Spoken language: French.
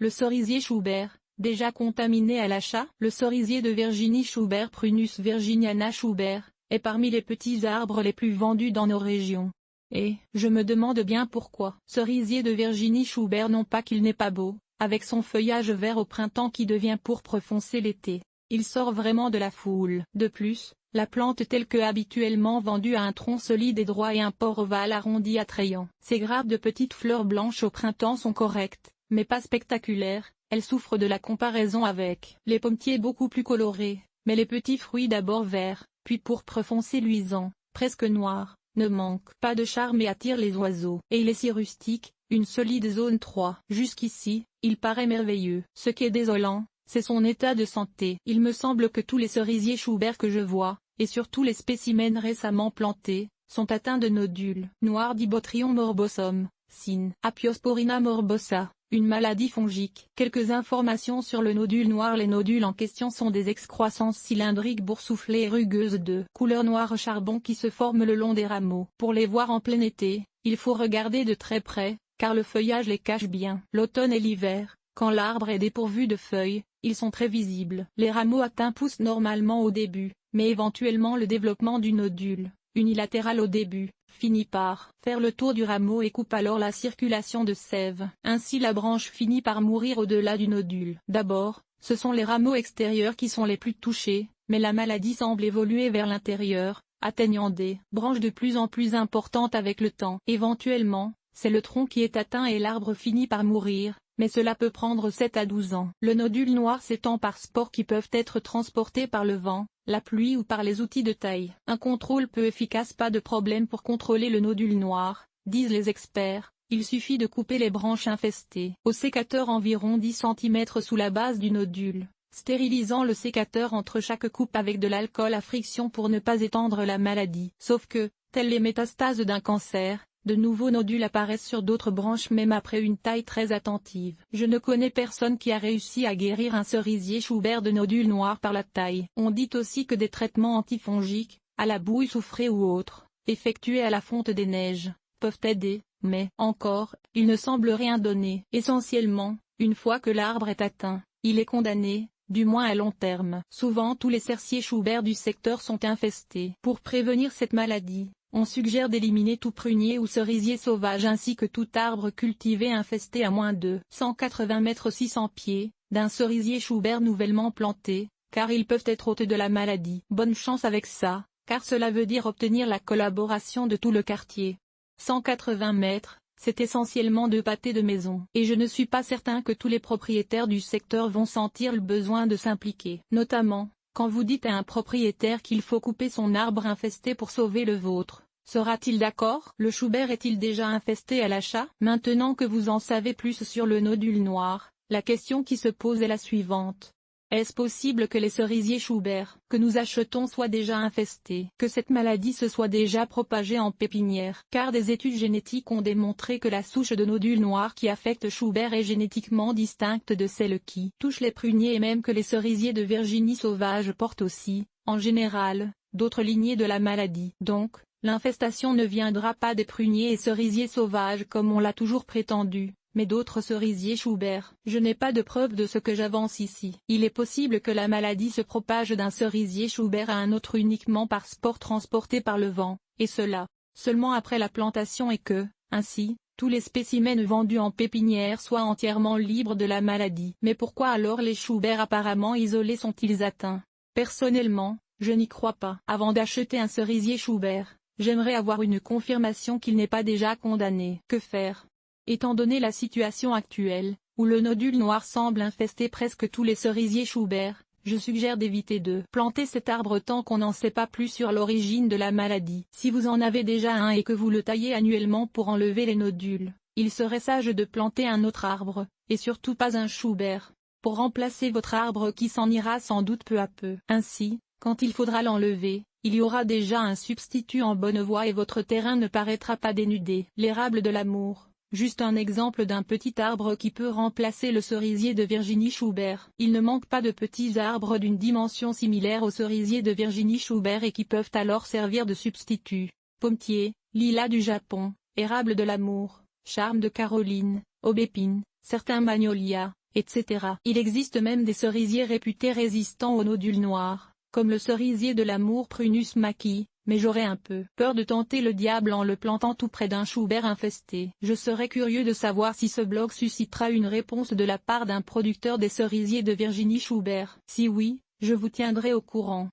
Le cerisier Schubert, déjà contaminé à l'achat. Le cerisier de Virginie Schubert Prunus virginiana Schubert, est parmi les petits arbres les plus vendus dans nos régions. Et, je me demande bien pourquoi. Cerisier de Virginie Schubert, non pas qu'il n'est pas beau, avec son feuillage vert au printemps qui devient pourpre foncé l'été. Il sort vraiment de la foule. De plus, la plante telle que habituellement vendue a un tronc solide et droit et un port ovale arrondi attrayant. Ses grappes de petites fleurs blanches au printemps sont correctes, mais pas spectaculaires. Elle souffre de la comparaison avec les pommetiers beaucoup plus colorés, mais les petits fruits d'abord verts, puis pourpre foncé luisant, presque noirs, ne manquent pas de charme et attirent les oiseaux. Et il est si rustique, une solide zone 3. Jusqu'ici, il paraît merveilleux. Ce qui est désolant, c'est son état de santé. Il me semble que tous les cerisiers Schubert que je vois, et surtout les spécimens récemment plantés, sont atteints de nodules noirs d'Ibotrion morbosum, sin. Apiosporina morbosa, une maladie fongique. Quelques informations sur le nodule noir. Les nodules en question sont des excroissances cylindriques boursouflées et rugueuses de couleur noire charbon qui se forment le long des rameaux. Pour les voir en plein été, il faut regarder de très près, car le feuillage les cache bien. L'automne et l'hiver, quand l'arbre est dépourvu de feuilles, ils sont très visibles. Les rameaux atteints poussent normalement au début, mais éventuellement le développement du nodule, unilatéral au début, finit par faire le tour du rameau et coupe alors la circulation de sève. Ainsi la branche finit par mourir au-delà du nodule. D'abord, ce sont les rameaux extérieurs qui sont les plus touchés, mais la maladie semble évoluer vers l'intérieur, atteignant des branches de plus en plus importantes avec le temps. Éventuellement, c'est le tronc qui est atteint et l'arbre finit par mourir, mais cela peut prendre 7 à 12 ans. Le nodule noir s'étend par spores qui peuvent être transportés par le vent, la pluie ou par les outils de taille. Un contrôle peu efficace. Pas de problème pour contrôler le nodule noir, disent les experts, il suffit de couper les branches infestées. Au sécateur environ 10 cm sous la base du nodule, stérilisant le sécateur entre chaque coupe avec de l'alcool à friction pour ne pas étendre la maladie. Sauf que, telles les métastases d'un cancer, de nouveaux nodules apparaissent sur d'autres branches même après une taille très attentive. Je ne connais personne qui a réussi à guérir un cerisier Schubert de nodules noirs par la taille. On dit aussi que des traitements antifongiques, à la bouille soufrée ou autres, effectués à la fonte des neiges, peuvent aider, mais, encore, il ne semble rien donner. Essentiellement, une fois que l'arbre est atteint, il est condamné, du moins à long terme. Souvent tous les cerisiers Schubert du secteur sont infestés. Pour prévenir cette maladie, on suggère d'éliminer tout prunier ou cerisier sauvage ainsi que tout arbre cultivé infesté à moins de 180 mètres 600 pieds, d'un cerisier Schubert nouvellement planté, car ils peuvent être hôtes de la maladie. Bonne chance avec ça, car cela veut dire obtenir la collaboration de tout le quartier. 180 mètres, c'est essentiellement 2 pâtés de maison. Et je ne suis pas certain que tous les propriétaires du secteur vont sentir le besoin de s'impliquer. Notamment, quand vous dites à un propriétaire qu'il faut couper son arbre infesté pour sauver le vôtre. Sera-t-il d'accord? Le Schubert est-il déjà infesté à l'achat? Maintenant que vous en savez plus sur le nodule noir, la question qui se pose est la suivante. Est-ce possible que les cerisiers Schubert que nous achetons soient déjà infestés? Que cette maladie se soit déjà propagée en pépinière? Car des études génétiques ont démontré que la souche de nodule noir qui affecte Schubert est génétiquement distincte de celle qui touche les pruniers et même que les cerisiers de Virginie sauvage portent aussi, en général, d'autres lignées de la maladie. Donc, l'infestation ne viendra pas des pruniers et cerisiers sauvages comme on l'a toujours prétendu, mais d'autres cerisiers Schubert. Je n'ai pas de preuve de ce que j'avance ici. Il est possible que la maladie se propage d'un cerisier Schubert à un autre uniquement par spores transportés par le vent, et cela, seulement après la plantation et que, ainsi, tous les spécimens vendus en pépinière soient entièrement libres de la maladie. Mais pourquoi alors les Schubert apparemment isolés sont-ils atteints? Personnellement, je n'y crois pas. Avant d'acheter un cerisier Schubert, j'aimerais avoir une confirmation qu'il n'est pas déjà condamné. Que faire? Étant donné la situation actuelle, où le nodule noir semble infester presque tous les cerisiers Schubert, je suggère d'éviter de planter cet arbre tant qu'on n'en sait pas plus sur l'origine de la maladie. Si vous en avez déjà un et que vous le taillez annuellement pour enlever les nodules, il serait sage de planter un autre arbre, et surtout pas un Schubert, pour remplacer votre arbre qui s'en ira sans doute peu à peu. Ainsi, quand il faudra l'enlever, il y aura déjà un substitut en bonne voie et votre terrain ne paraîtra pas dénudé. L'érable de l'amour. Juste un exemple d'un petit arbre qui peut remplacer le cerisier de Virginie Schubert. Il ne manque pas de petits arbres d'une dimension similaire au cerisier de Virginie Schubert et qui peuvent alors servir de substitut. Pommetier, lilas du Japon, érable de l'amour, charme de Caroline, aubépine, certains magnolias, etc. Il existe même des cerisiers réputés résistants aux nodules noirs, comme le cerisier de l'amour Prunus maci, mais j'aurais un peu peur de tenter le diable en le plantant tout près d'un Schubert infesté. Je serais curieux de savoir si ce blog suscitera une réponse de la part d'un producteur des cerisiers de Virginie Schubert. Si oui, je vous tiendrai au courant.